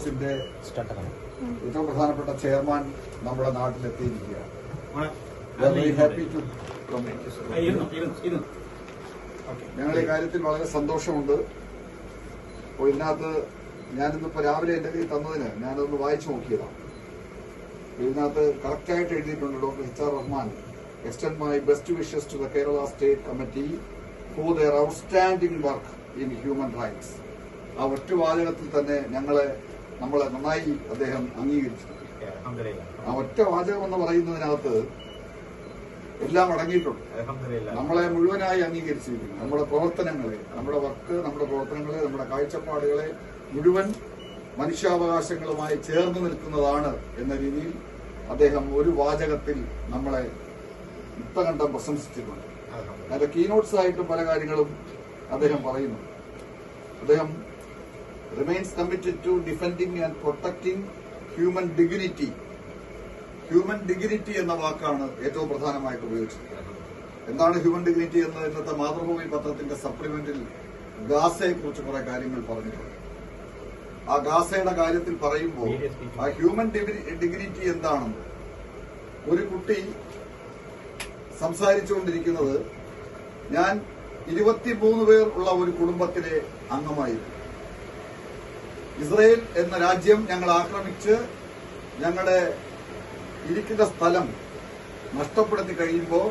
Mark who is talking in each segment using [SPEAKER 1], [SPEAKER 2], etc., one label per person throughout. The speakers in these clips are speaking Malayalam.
[SPEAKER 1] ഹൗസിന്റെ ഏറ്റവും പ്രധാനപ്പെട്ട ചെയർമാൻ നമ്മുടെ നാട്ടിലെത്തിയിരിക്കുകയാണ്. വെരി ഹാപ്പി ടു ഞങ്ങൾ ഈ കാര്യത്തിൽ വളരെ സന്തോഷമുണ്ട്. അപ്പോൾ ഇതിനകത്ത് ഞാനിന്നിപ്പോ രാവിലെ എന്റെ കയ്യിൽ തന്നതിന് ഞാനതൊന്ന് വായിച്ചു നോക്കിയതാണ്. ഇതിനകത്ത് കറക്റ്റായിട്ട് എഴുതിയിട്ടുണ്ട്. Doctor HR Rahman extend my best wishes to the Kerala State Committee for their outstanding work in human rights. ആ ഒറ്റ വാചകത്തിൽ തന്നെ നമ്മളെ നന്നായി അദ്ദേഹം അംഗീകരിച്ചു. ആ ഒറ്റ വാചകം എന്ന് പറയുന്നതിനകത്ത് എല്ലാം അടങ്ങിയിട്ടുണ്ട്. നമ്മളെ മുഴുവനായി അംഗീകരിച്ചിരിക്കുന്നു. നമ്മുടെ പ്രവർത്തനങ്ങളെ, നമ്മുടെ വർക്ക്, നമ്മുടെ പ്രവർത്തനങ്ങളെ, നമ്മുടെ കാഴ്ചപ്പാടുകളെ മുഴുവൻ മനുഷ്യാവകാശങ്ങളുമായി ചേർന്ന് നിൽക്കുന്നതാണ് എന്ന രീതിയിൽ അദ്ദേഹം ഒരു വാചകത്തിൽ നമ്മളെ യുക്തകണ്ഠം പ്രശംസിച്ചിട്ടുണ്ട്. അതിന്റെ കീനോട്ട്സ് ആയിട്ട് പല കാര്യങ്ങളും അദ്ദേഹം പറയുന്നു. അദ്ദേഹം remains committed to defending and protecting human dignity. Human dignity എന്ന വാക്കാണ് ഏറ്റവും പ്രധാനമായിട്ട് ഉപയോഗിച്ചിരിക്കുന്നത്. എന്താണ് ഹ്യൂമൻ ഡിഗ്നിറ്റി എന്ന് ഇന്നത്തെ മാതൃഭൂമി പത്രത്തിന്റെ സപ്ലിമെന്റിൽ ഗാസയെ കുറിച്ച് കുറെ കാര്യങ്ങൾ പറഞ്ഞിട്ടുണ്ട്. ആ ഗാസയുടെ കാര്യത്തിൽ പറയുമ്പോൾ ആ ഹ്യൂമൻ ഡിഗ്നിറ്റി എന്താണെന്ന് ഒരു കുട്ടി സംസാരിച്ചുകൊണ്ടിരിക്കുന്നത്, ഞാൻ 23 പേർ ഉള്ള ഒരു കുടുംബത്തിലെ അംഗമായിരുന്നു. ഇസ്രയേൽ എന്ന രാജ്യം ഞങ്ങൾ ആക്രമിച്ച് ഞങ്ങളുടെ ഇരിക്കുന്ന സ്ഥലം നഷ്ടപ്പെടുത്തി കഴിയുമ്പോൾ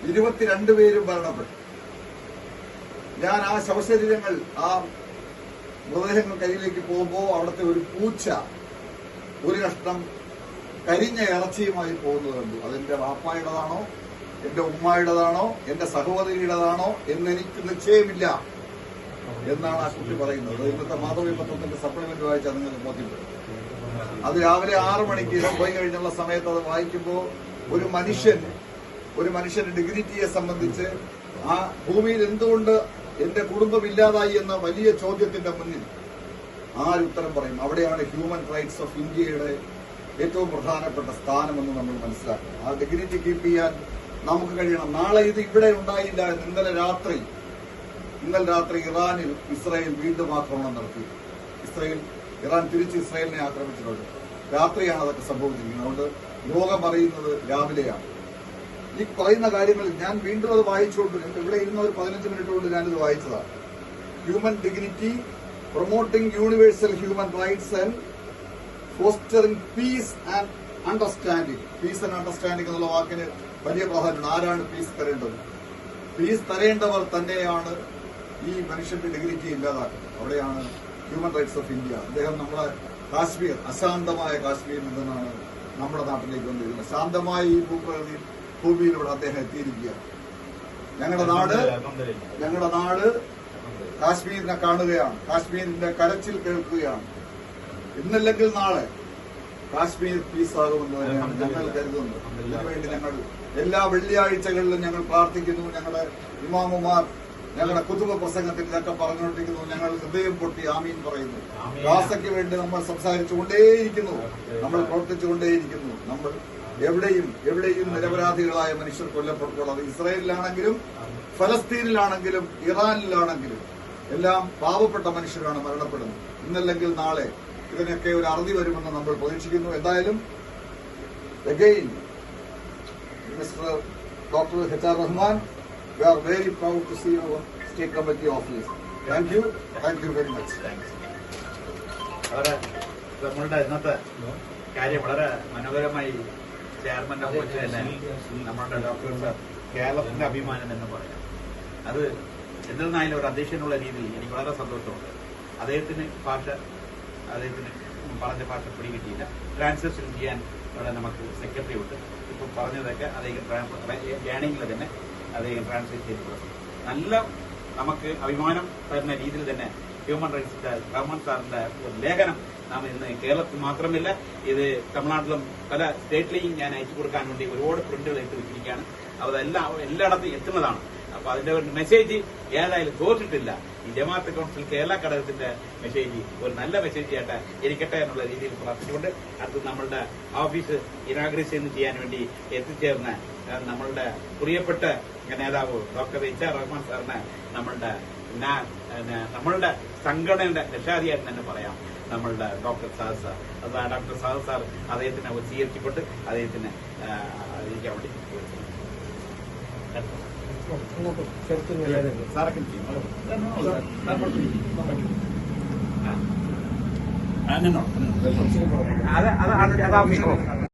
[SPEAKER 1] 22 പേരും മരണപ്പെട്ടു. ഞാൻ ആ ശവശരീരങ്ങൾ, ആ മൃതദേഹങ്ങൾ കയ്യിലേക്ക് പോകുമ്പോൾ അവിടുത്തെ ഒരു പൂച്ച ഒരു കഷ്ണം കരിഞ്ഞ ഇറച്ചിയുമായി പോകുന്നത് കണ്ടു. അതെന്റെ വാപ്പായുടേതാണോ, എന്റെ ഉമ്മായുടേതാണോ, എന്റെ സഹോദരിയുടേതാണോ എന്നെനിക്ക് നിശ്ചയമില്ല എന്നാണ് ആ കുട്ടി പറയുന്നത്. ഇന്നത്തെ മാധവി പത്രത്തിന്റെ സപ്ലിമെന്റ് വായിച്ചാൽ നിങ്ങൾക്ക് ബോധ്യപ്പെടും. അത് രാവിലെ 6 മണിക്ക് പോയി കഴിഞ്ഞുള്ള സമയത്ത് അത് വായിക്കുമ്പോൾ ഒരു മനുഷ്യന്റെ ഡിഗ്നിറ്റിയെ സംബന്ധിച്ച് ആ ഭൂമിയിൽ എന്തുകൊണ്ട് എന്റെ കുടുംബം ഇല്ലാതായി എന്ന വലിയ ചോദ്യത്തിന്റെ മുന്നിൽ ആരുത്തരം പറയും? അവിടെയാണ് ഹ്യൂമൻ റൈറ്റ്സ് ഓഫ് ഇന്ത്യയുടെ ഏറ്റവും പ്രധാനപ്പെട്ട സ്ഥാനമെന്ന് നമ്മൾ മനസ്സിലാക്കണം. ആ ഡിഗ്നിറ്റി കീപ്പ് ചെയ്യാൻ നമുക്ക് കഴിയണം. നാളെ ഇത് ഇവിടെ ഉണ്ടായില്ല എന്ന് ഇന്നലെ രാത്രി ഇറാനിൽ ഇസ്രായേൽ വീണ്ടും ആക്രമണം നടത്തി. ഇറാൻ തിരിച്ച് ഇസ്രായേലിനെ ആക്രമിച്ചിട്ടുണ്ട്. രാത്രിയാണ് അതൊക്കെ സംഭവിച്ചിരിക്കുന്നത്. അതുകൊണ്ട് ലോകം അറിയുന്നത് രാവിലെയാണ്. ഈ പറയുന്ന കാര്യങ്ങളിൽ ഞാൻ വീണ്ടും അത് വായിച്ചുകൊണ്ട്, ഇവിടെ ഇരുന്ന ഒരു 15 മിനിറ്റ് കൊണ്ട് ഞാനിത് വായിച്ചതാണ്. Human dignity, promoting universal human rights and fostering peace and understanding. Peace and understanding എന്നുള്ള വാക്കിന് വലിയ പ്രാധാന്യമുണ്ട്. ആരാണ് പീസ് തരേണ്ടത്? പീസ് തരേണ്ടവർ തന്നെയാണ് ഈ മനുഷ്യന്റെ ഡിഗ്നിറ്റി ഇല്ലാതാക്കുന്നത്. അവിടെയാണ് ഹ്യൂമൻ റൈറ്റ്സ് ഓഫ് ഇന്ത്യ. അദ്ദേഹം നമ്മളെ കാശ്മീർ, അശാന്തമായ കാശ്മീരിൽ നിന്നാണ് നമ്മുടെ നാട്ടിലേക്ക് വന്നിരിക്കുന്നത്. ശാന്തമായ ഈ ഭൂമിയിലൂടെ അദ്ദേഹം എത്തിയിരിക്കുകയാണ്. ഞങ്ങളുടെ നാട് കാശ്മീരിനെ കാണുകയാണ്. കാശ്മീരിന്റെ കരച്ചിൽ കേൾക്കുകയാണ്. ഇന്നല്ലെങ്കിൽ നാളെ കാശ്മീർ പീസാകുമെന്ന് തന്നെയാണ് ഞങ്ങൾ കരുതുന്നത്. ഇതിനുവേണ്ടി ഞങ്ങൾ എല്ലാ വെള്ളിയാഴ്ചകളിലും ഞങ്ങൾ പ്രാർത്ഥിക്കുന്നു. ഞങ്ങളുടെ ഇമാമുമാർ ഞങ്ങളുടെ കുതുബ പ്രസംഗത്തിൽ ഇതൊക്കെ പറഞ്ഞുകൊണ്ടിരിക്കുന്നു. ഞങ്ങൾ ഹൃദയം പൊട്ടി ആമീൻ പറയുന്നു. ഗാസയ്ക്ക് വേണ്ടി നമ്മൾ സംസാരിച്ചുകൊണ്ടേയിരിക്കുന്നു, നമ്മൾ പ്രവർത്തിച്ചുകൊണ്ടേയിരിക്കുന്നു. നമ്മൾ എവിടെയും നിരപരാധികളായ മനുഷ്യർ കൊല്ലപ്പെട്ടുള്ളത് ഇസ്രായേലിലാണെങ്കിലും ഫലസ്തീനിലാണെങ്കിലും ഇറാനിലാണെങ്കിലും എല്ലാം പാവപ്പെട്ട മനുഷ്യരാണ് മരണപ്പെടുന്നത്. ഇന്നല്ലെങ്കിൽ നാളെ ഇതിനൊക്കെ ഒരു അറുതി വരുമെന്ന് നമ്മൾ പ്രതീക്ഷിക്കുന്നു. എന്തായാലും again, Mr. Dr. HR Rahman, we are very proud to see our State Committee office. Thank you very much.
[SPEAKER 2] നമ്മളുടെ ഇന്നത്തെ കാര്യം വളരെ മനോഹരമായി ചെയർമാന്റെ ഓഫീസിൽ തന്നെ നമ്മളുടെ ഡോക്ടർ സാർ കേരളത്തിന്റെ അഭിമാനം എന്ന് പറയാം. അത് എന്നിരുന്നാലും ഒരു അധ്യക്ഷനുള്ള രീതിയിൽ എനിക്ക് വളരെ സന്തോഷമുണ്ട്. അദ്ദേഹത്തിന് പറഞ്ഞ ഭാഷ പിടികിട്ടിയില്ല. ട്രാൻസ്ലേഷൻ ചെയ്യാൻ ഇവിടെ നമുക്ക് സെക്രട്ടറി ഉണ്ട്. ഇപ്പം പറഞ്ഞതൊക്കെ അദ്ദേഹം ലേണിംഗിൽ തന്നെ അദ്ദേഹം ട്രാൻസ്ലേറ്റ് ചെയ്തിട്ടുണ്ട്. നല്ല നമുക്ക് അഭിമാനം തരുന്ന രീതിയിൽ തന്നെ ഹ്യൂമൻ റൈറ്റ്സിന്റെ റഹ്മാൻ സാറിന്റെ ഒരു ലേഖനം നാം ഇന്ന് കേരളത്തിൽ മാത്രമല്ല, ഇത് തമിഴ്നാട്ടിലും പല സ്റ്റേറ്റിലെയും ഞാൻ അയച്ചു കൊടുക്കാൻ വേണ്ടി ഒരുപാട് പ്രിന്റുകൾ ഇട്ട് വെച്ചിരിക്കുകയാണ്. അതെല്ലാം എല്ലായിടത്തും എത്തുന്നതാണ്. അപ്പൊ അതിന്റെ ഒരു മെസ്സേജ് ഏതായാലും തോറ്റിട്ടില്ല. ഈ ജമാഅത്ത് കൌൺസിൽ കേരള ഘടകത്തിന്റെ മെസ്സേജ് ഒരു നല്ല മെസ്സേജ് ആയിട്ട് ഇരിക്കട്ടെ എന്നുള്ള രീതിയിൽ പ്രാർത്ഥിച്ചുകൊണ്ട് അത് നമ്മളുടെ ഓഫീസ് ഇനാഗ്രേഷൻ ചെയ്യാൻ വേണ്ടി എത്തിച്ചേർന്ന നമ്മളുടെ പ്രിയപ്പെട്ട നേതാവ് ഡോക്ടർ HR റഹ്മാൻ സാറിന് നമ്മളുടെ സംഘടനയുടെ രക്ഷാധികാരി തന്നെ പറയാം. നമ്മളുടെ ഡോക്ടർ സാദ് സാർ. അത് ഡോക്ടർ സാദ് സാർ അദ്ദേഹത്തിനെ സ്വീകരിച്ചുകൊണ്ട് അദ്ദേഹത്തിന് ഇരിക്കാൻ വേണ്ടി സാറൊക്കെ ചെയ്യും. അത്